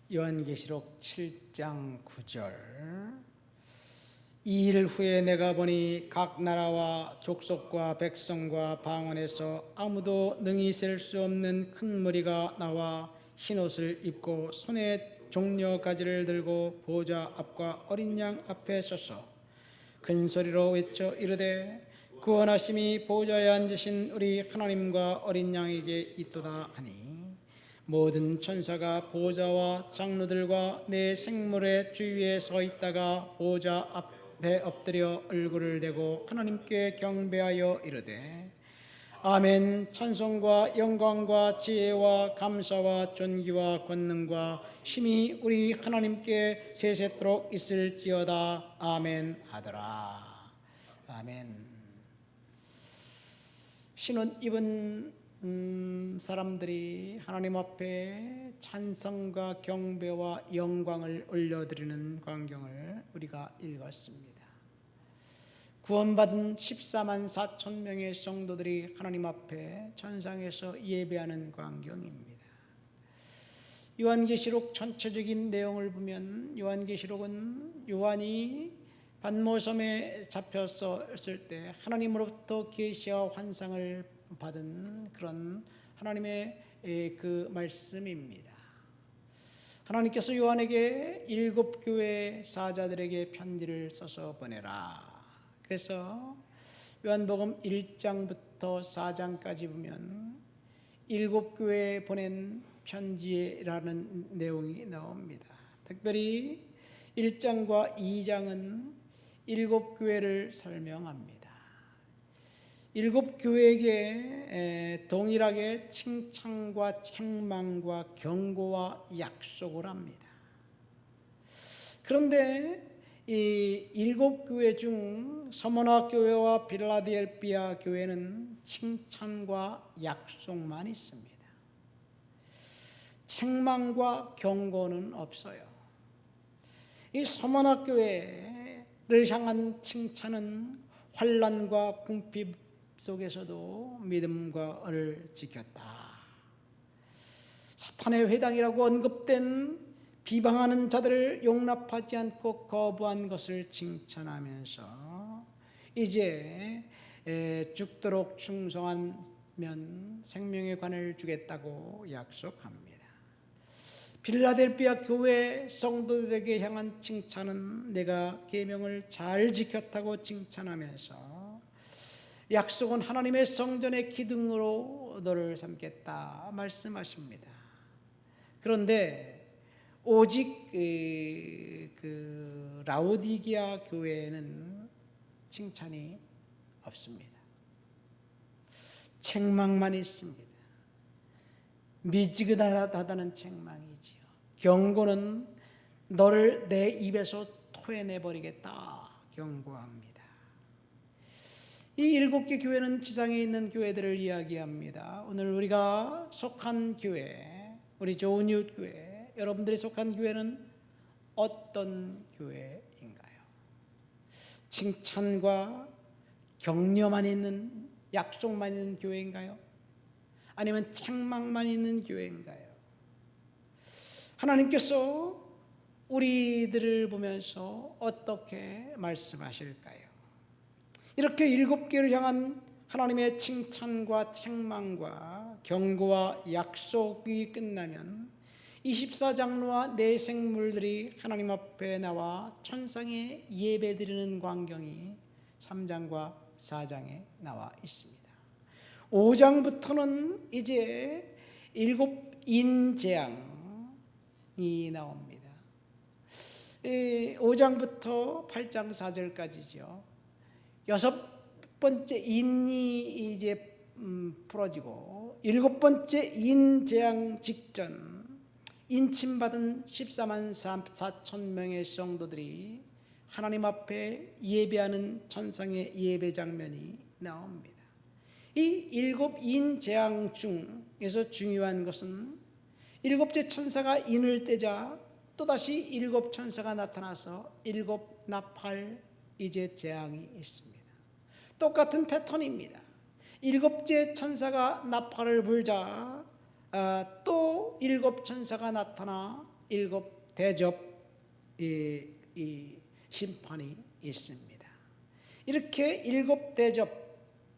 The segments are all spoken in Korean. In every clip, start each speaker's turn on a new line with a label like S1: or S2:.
S1: 요한계시록 7장 9절. 이 일 후에 내가 보니 각 나라와 족속과 백성과 방언에서 아무도 능히 셀 수 없는 큰 무리가 나와 흰옷을 입고 손에 종려 가지를 들고 보좌 앞과 어린 양 앞에 서서 큰 소리로 외쳐 이르되 구원하심이 보좌에 앉으신 우리 하나님과 어린 양에게 있도다 하니, 모든 천사가 보좌와 장로들과 내 생물의 주위에 서 있다가 보좌 앞에 엎드려 얼굴을 대고 하나님께 경배하여 이르되 아멘. 찬송과 영광과 지혜와 감사와 존귀와 권능과 힘이 우리 하나님께 세세토록 있을지어다. 아멘 하더라. 아멘. 신옷 입은 사람들이 하나님 앞에 찬송과 경배와 영광을 올려드리는 광경을 우리가 읽었습니다. 구원받은 14만 4천 명의 성도들이 하나님 앞에 천상에서 예배하는 광경입니다. 요한계시록 전체적인 내용을 보면 요한계시록은 요한이 반모섬에 잡혔을 때 하나님으로부터 계시와 환상을 받은 그런 하나님의 그 말씀입니다. 하나님께서 요한에게 7 교회 사자들에게 편지를 써서 보내라. 그래서 요한복음 1장부터 4장까지 보면 7 교회에 보낸 편지라는 내용이 나옵니다. 특별히 1장과 2장은 7 교회를 설명합니다. 7 교회에게 동일하게 칭찬과 책망과 경고와 약속을 합니다. 그런데 이 7 교회 중 서머나 교회와 필라델피아 교회는 칭찬과 약속만 있습니다. 책망과 경고는 없어요. 이 서머나 교회를 향한 칭찬은 환난과 궁핍 속에서도 믿음과 을을 지켰다. 사탄의 회당이라고 언급된 비방하는 자들을 용납하지 않고 거부한 것을 칭찬하면서 이제 죽도록 충성하면 생명의 관을 주겠다고 약속합니다. 필라델피아 교회 성도들에게 향한 칭찬은 내가 계명을 잘 지켰다고 칭찬하면서 약속은 하나님의 성전의 기둥으로 너를 삼겠다 말씀하십니다. 그런데 오직 그 라오디게아 교회에는 칭찬이 없습니다. 책망만 있습니다. 미지근하다는 책망이지요. 경고는 너를 내 입에서 토해내버리겠다 경고합니다. 이 7개 교회는 지상에 있는 교회들을 이야기합니다. 오늘 우리가 속한 교회, 우리 좋은 이웃 교회, 여러분들이 속한 교회는 어떤 교회인가요? 칭찬과 격려만 있는, 약속만 있는 교회인가요? 아니면 책망만 있는 교회인가요? 하나님께서 우리들을 보면서 어떻게 말씀하실까요? 이렇게 7 교회를 향한 하나님의 칭찬과 책망과 경고와 약속이 끝나면 24장로와 내 생물들이 하나님 앞에 나와 천상에 예배드리는 광경이 3장과 4장에 나와 있습니다. 5장부터는 이제 7 인재앙이 나옵니다. 5장부터 8장 4절까지죠. 6번째 인이 이제 풀어지고 7번째 인재앙 직전 인침받은 14만 4천 명의 성도들이 하나님 앞에 예배하는 천상의 예배 장면이 나옵니다. 이 7 인재앙 중에서 중요한 것은 7째 천사가 인을 떼자 또다시 7 천사가 나타나서 7 나팔 이제 재앙이 있습니다. 똑같은 패턴입니다. 7째 천사가 나팔을 불자 또 7 천사가 나타나 일곱 대접 이 심판이 있습니다. 이렇게 일곱 대접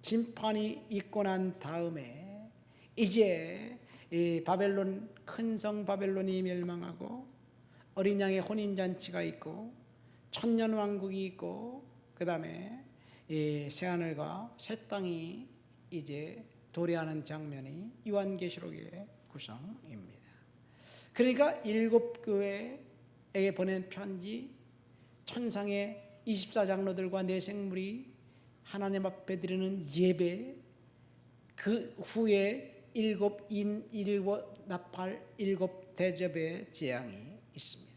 S1: 심판이 있고 난 다음에 이제 이 바벨론, 큰 성 바벨론이 멸망하고 어린 양의 혼인잔치가 있고 천년왕국이 있고 그 다음에 새하늘과 새 땅이 이제 도래하는 장면이 요한계시록의 구성입니다. 그러니까 일곱 교회에게 보낸 편지, 천상의 24장로들과 네 생물이 하나님 앞에 드리는 예배, 그 후에 일곱 인, 일곱 나팔, 일곱 대접의 재앙이 있습니다.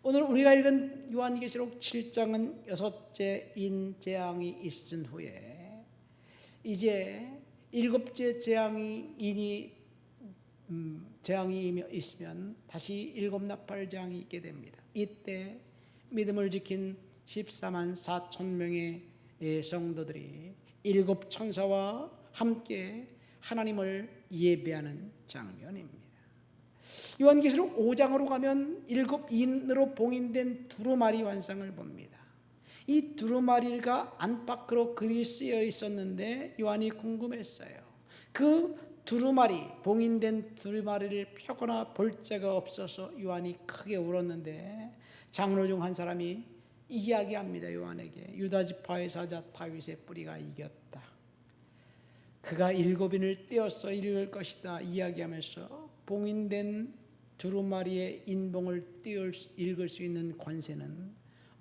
S1: 오늘 우리가 읽은 요한계시록 7장은 여섯째 인 재앙이 있은 후에 이제 일곱째 재앙이 있으면 다시 일곱 나팔 재앙이 있게 됩니다. 이때 믿음을 지킨 14만 4천 명의 성도들이 일곱 천사와 함께 하나님을 예배하는 장면입니다. 요한계시록 5장으로 가면 일곱 인으로 봉인된 두루마리 환상을 봅니다. 이 두루마리가 안팎으로 글이 쓰여 있었는데 요한이 궁금했어요. 그 두루마리, 봉인된 두루마리를 펴거나 볼 자가 없어서 요한이 크게 울었는데 장로 중 한 사람이 이야기합니다. 요한에게 유다지파의 사자 다윗의 뿌리가 이겼다. 그가 일곱인을 떼어서 읽을 것이다 이야기하면서 봉인된 두루마리의 인봉을 읽을 수 있는 권세는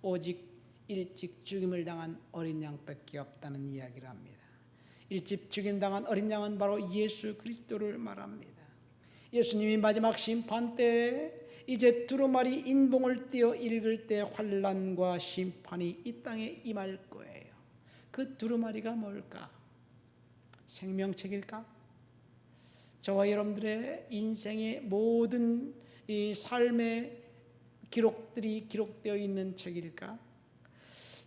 S1: 오직 일찍 죽임을 당한 어린 양밖에 없다는 이야기를 합니다. 일찍 죽임 당한 어린 양은 바로 예수 그리스도를 말합니다. 예수님이 마지막 심판 때 이제 두루마리 인봉을 떼어 읽을 때 환난과 심판이 이 땅에 임할 거예요. 그 두루마리가 뭘까? 생명책일까? 저와 여러분들의 인생의 모든 이 삶의 기록들이 기록되어 있는 책일까?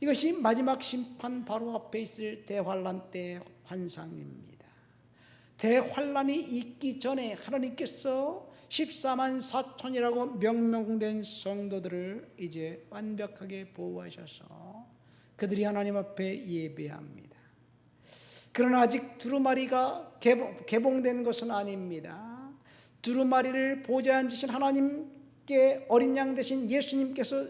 S1: 이것이 마지막 심판 바로 앞에 있을 대환란 때 환상입니다. 대환란이 있기 전에 하나님께서 14만 4천이라고 명명된 성도들을 이제 완벽하게 보호하셔서 그들이 하나님 앞에 예배합니다. 그러나 아직 두루마리가 개봉된 것은 아닙니다. 두루마리를 보좌에 앉으신 하나님께 어린 양 되신 예수님께서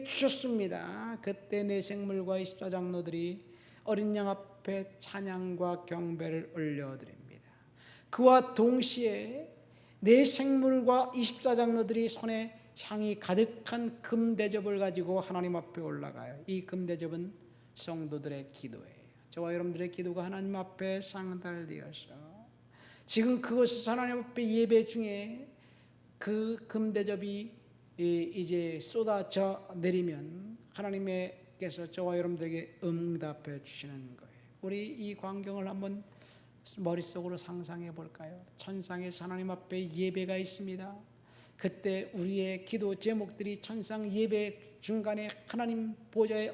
S1: 주셨습니다. 그때 네 생물과 24장로들이 어린 양 앞에 찬양과 경배를 올려드립니다. 그와 동시에 네 생물과 24장로들이 손에 향이 가득한 금대접을 가지고 하나님 앞에 올라가요. 이 금대접은 성도들의 기도예요. 저와 여러분들의 기도가 하나님 앞에 상달되어서 지금 그곳에서 하나님 앞에 예배 중에 그 금대접이 이제 쏟아져 내리면 하나님께서 저와 여러분들에게 응답해 주시는 거예요. 우리 이 광경을 한번 머릿속으로 상상해 볼까요? 천상에서 하나님 앞에 예배가 있습니다. 그때 우리의 기도 제목들이 천상 예배 중간에 하나님 보좌에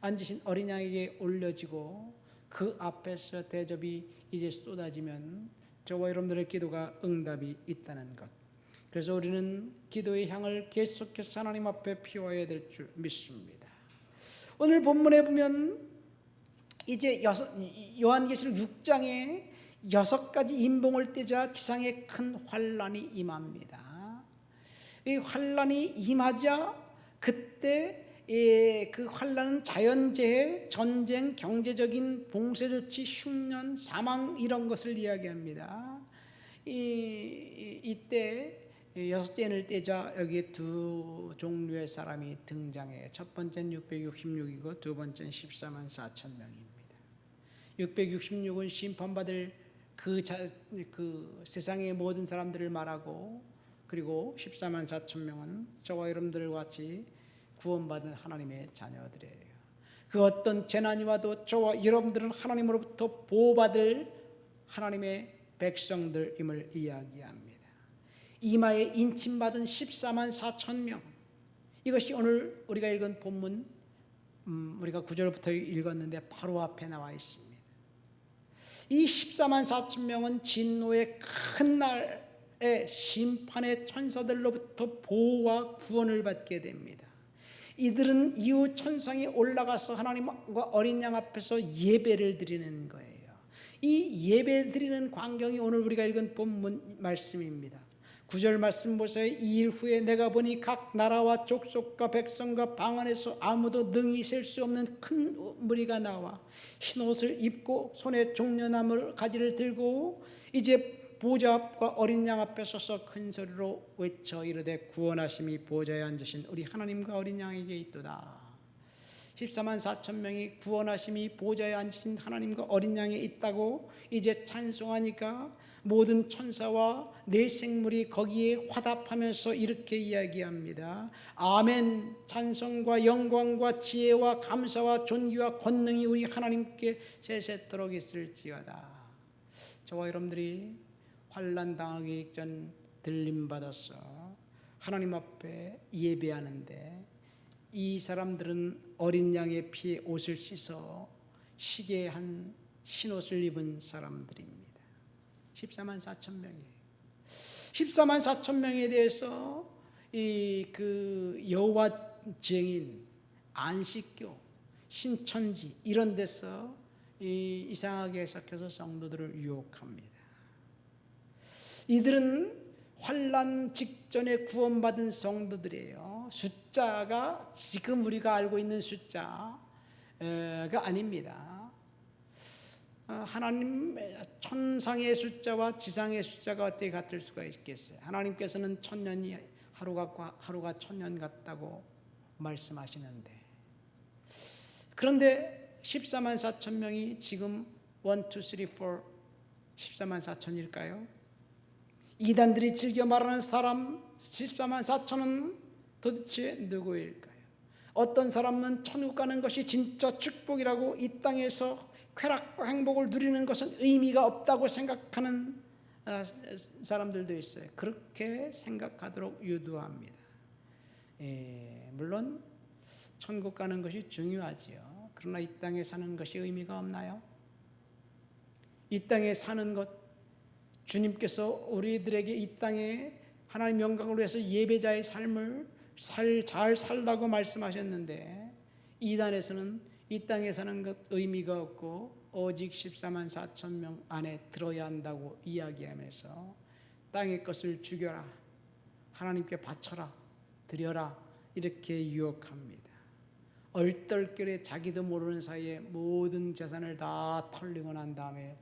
S1: 앉으신 어린 양에게 올려지고 그 앞에서 대접이 이제 쏟아지면 저와 여러분들의 기도가 응답이 있다는 것. 그래서 우리는 기도의 향을 계속해서 하나님 앞에 피워야 될 줄 믿습니다. 오늘 본문에 보면 이제 요한계시록 6장에 6가지 인봉을 떼자 지상에 큰 환란이 임합니다. 이 환란이 임하자 그때 그 환란은 자연재해, 전쟁, 경제적인 봉쇄조치, 흉년, 사망 이런 것을 이야기합니다. 이때 여섯째 인을 떼자 여기에 두 종류의 사람이 등장해요. 첫 번째는 666이고 두 번째는 14만 4천 명입니다. 666은 심판받을 그 세상의 모든 사람들을 말하고 그리고 14만 4천 명은 저와 여러분들과 같이 구원받은 하나님의 자녀들이에요. 그 어떤 재난이 와도 저와 여러분들은 하나님으로부터 보호받을 하나님의 백성들임을 이야기합니다. 이마에 인침받은 14만 4천 명, 이것이 오늘 우리가 읽은 본문 우리가 9절부터 읽었는데 바로 앞에 나와 있습니다. 이 14만 4천 명은 진노의 큰 날에 심판의 천사들로부터 보호와 구원을 받게 됩니다. 이들은 이후 천상에 올라가서 하나님과 어린 양 앞에서 예배를 드리는 거예요. 이 예배 드리는 광경이 오늘 우리가 읽은 본문 말씀입니다. 9절 말씀 보세요. 2일 후에 내가 보니 각 나라와 족속과 백성과 방 안에서 아무도 능히 셀 수 없는 큰 무리가 나와 흰옷을 입고 손에 종려나무 가지를 들고 이제 보좌 앞과 어린 양 앞에 서서 큰 소리로 외쳐 이르되 구원하심이 보좌에 앉으신 우리 하나님과 어린 양에게 있도다. 14만 4천 명이 구원하심이 보좌에 앉으신 하나님과 어린 양에 있다고 이제 찬송하니까 모든 천사와 내 생물이 거기에 화답하면서 이렇게 이야기합니다. 아멘. 찬송과 영광과 지혜와 감사와 존귀와 권능이 우리 하나님께 세세토록 있을지어다. 저와 여러분들이 환난 당하기 전 들림 받아서 하나님 앞에 예배하는데 이 사람들은 어린 양의 피에 옷을 씻어 시게 한 흰옷을 입은 사람들입니다. 14만 4천 명이에요. 14만 4천 명에 대해서 그 여호와 증인, 안식교, 신천지 이런 데서 이상하게 해석해서 성도들을 유혹합니다. 이들은 환난 직전에 구원받은 성도들이에요. 숫자가 지금 우리가 알고 있는 숫자가 아닙니다. 하나님 천상의 숫자와 지상의 숫자가 어떻게 같을 수가 있겠어요? 하나님께서는 천년이 하루가 천년 같다고 말씀하시는데, 그런데 14만 4천 명이 지금 1, 2, 3, 4 14만 4천일까요? 이단들이 즐겨 말하는 사람 14만 4천은 도대체 누구일까요? 어떤 사람은 천국 가는 것이 진짜 축복이라고, 이 땅에서 쾌락과 행복을 누리는 것은 의미가 없다고 생각하는 사람들도 있어요. 그렇게 생각하도록 유도합니다. 물론 천국 가는 것이 중요하지요. 그러나 이 땅에 사는 것이 의미가 없나요? 이 땅에 사는 것, 주님께서 우리들에게 이 땅에 하나님 영광을 위해서 예배자의 삶을 잘 살라고 말씀하셨는데, 이단에서는 이 땅에 사는 것 의미가 없고 오직 14만 4천 명 안에 들어야 한다고 이야기하면서 땅의 것을 죽여라, 하나님께 바쳐라, 드려라 이렇게 유혹합니다. 얼떨결에 자기도 모르는 사이에 모든 재산을 다 털리고 난 다음에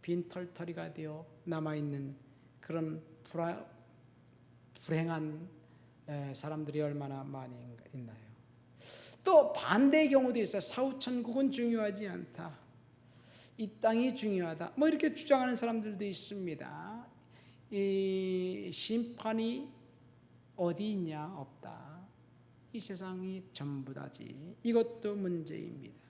S1: 빈털터리가 되어 남아있는 그런 불행한 사람들이 얼마나 많이 있나요? 또 반대의 경우도 있어요. 사후천국은 중요하지 않다, 이 땅이 중요하다, 뭐 이렇게 주장하는 사람들도 있습니다. 이 심판이 어디 있냐? 없다. 이 세상이 전부다지. 이것도 문제입니다.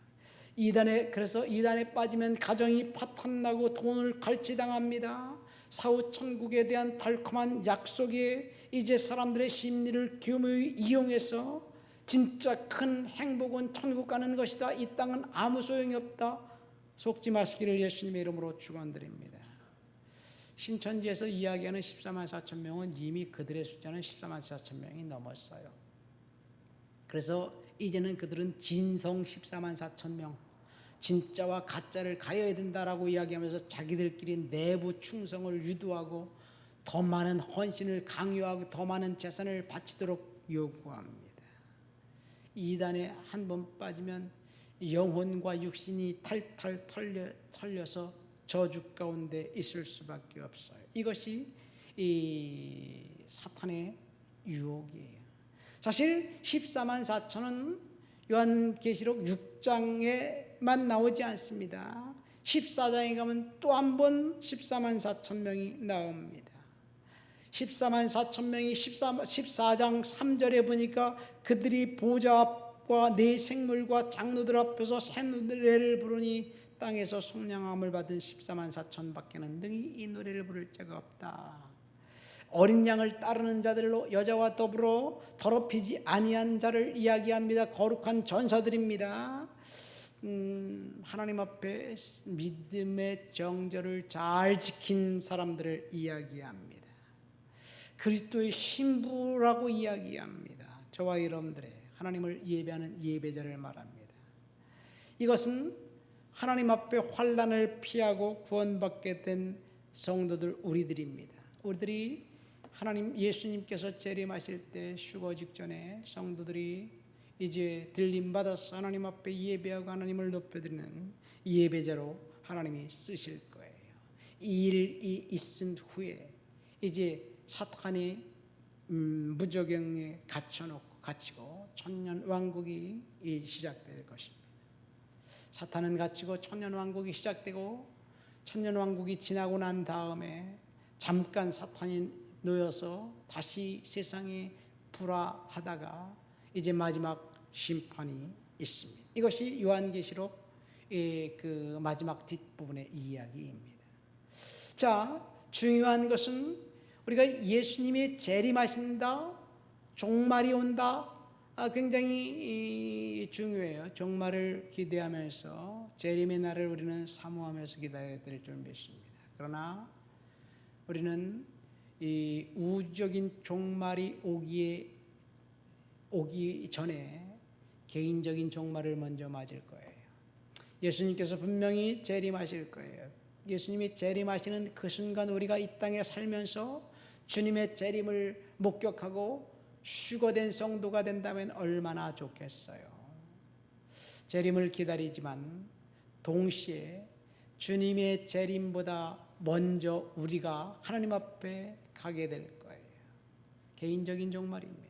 S1: 그래서 이단에 빠지면 가정이 파탄나고 돈을 갈취당합니다. 사후천국에 대한 달콤한 약속에 이제 사람들의 심리를 교묘히 이용해서 진짜 큰 행복은 천국 가는 것이다, 이 땅은 아무 소용이 없다, 속지 마시기를 예수님의 이름으로 축원드립니다. 신천지에서 이야기하는 14만 4천 명은 이미 그들의 숫자는 14만 4천 명이 넘었어요. 그래서 이제는 그들은 진성 14만 4천 명, 진짜와 가짜를 가려야 된다라고 이야기하면서 자기들끼리 내부 충성을 유도하고 더 많은 헌신을 강요하고 더 많은 재산을 바치도록 요구합니다. 이단에 한 번 빠지면 영혼과 육신이 탈탈 털려서 저주 가운데 있을 수밖에 없어요. 이것이 이 사탄의 유혹이에요. 사실 14만 4천은 요한계시록 6장에만 나오지 않습니다. 14장에 가면 또 한 번 14만 4천 명이 나옵니다. 14만 4천 명이 14장 3절에 보니까 그들이 보좌 앞과 네 생물과 장로들 앞에서 새 노래를 부르니 땅에서 속량함을 받은 14만 4천 밖에는 능히 이 노래를 부를 자가 없다. 어린 양을 따르는 자들로 여자와 더불어 더럽히지 아니한 자를 이야기합니다. 거룩한 전사들입니다. 하나님 앞에 믿음의 정절을 잘 지킨 사람들을 이야기합니다. 그리스도의 신부라고 이야기합니다. 저와 여러분들의 하나님을 예배하는 예배자를 말합니다. 이것은 하나님 앞에 환난을 피하고 구원받게 된 성도들 우리들입니다. 우리들이 하나님 예수님께서 재림하실 때 휴거 직전에 성도들이 이제 들림 받아서 하나님 앞에 예배하고 하나님을 높여드리는 예배자로 하나님이 쓰실 거예요. 이 일이 있은 후에 이제 사탄이 무저경에 갇히고 천년 왕국이 시작될 것입니다. 사탄은 갇히고 천년 왕국이 시작되고 천년 왕국이 지나고 난 다음에 잠깐 사탄이 놓여서 다시 세상에 불화하다가 이제 마지막 심판이 있습니다. 이것이 요한계시록 그 마지막 뒷부분의 이야기입니다. 자, 중요한 것은 우리가 예수님이 재림하신다, 종말이 온다, 굉장히 중요해요. 종말을 기대하면서 재림의 날을 우리는 사모하면서 기다려야 될 줄 믿습니다. 그러나 우리는 이 우주적인 종말이 오기 전에 개인적인 종말을 먼저 맞을 거예요. 예수님께서 분명히 재림하실 거예요. 예수님이 재림하시는 그 순간 우리가 이 땅에 살면서 주님의 재림을 목격하고 휴거된 성도가 된다면 얼마나 좋겠어요. 재림을 기다리지만 동시에 주님의 재림보다 먼저 우리가 하나님 앞에 가게 될 거예요. 개인적인 종말입니다.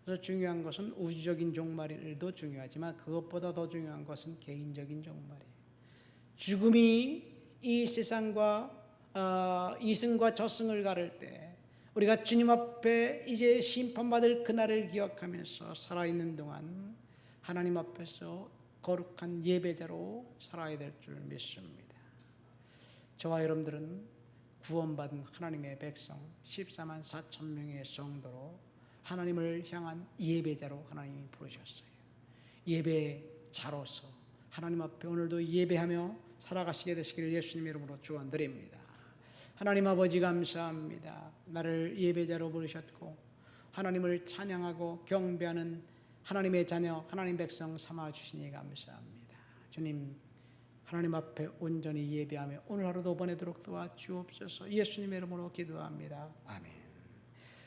S1: 그래서 중요한 것은 우주적인 종말도 중요하지만 그것보다 더 중요한 것은 개인적인 종말이에요. 죽음이 이 세상과 이승과 저승을 가를 때 우리가 주님 앞에 이제 심판받을 그날을 기억하면서 살아있는 동안 하나님 앞에서 거룩한 예배자로 살아야 될 줄 믿습니다. 저와 여러분들은 구원받은 하나님의 백성 14만 4천 명의 성도로 하나님을 향한 예배자로 하나님이 부르셨어요. 예배자로서 하나님 앞에 오늘도 예배하며 살아가시게 되시기를 예수님의 이름으로 축원드립니다. 하나님 아버지 감사합니다. 나를 예배자로 부르셨고 하나님을 찬양하고 경배하는 하나님의 자녀 하나님 백성 삼아주시니 감사합니다. 주님, 하나님 앞에 온전히 예배하며 오늘 하루도 보내도록 도와주옵소서. 예수님의 이름으로 기도합니다. 아멘.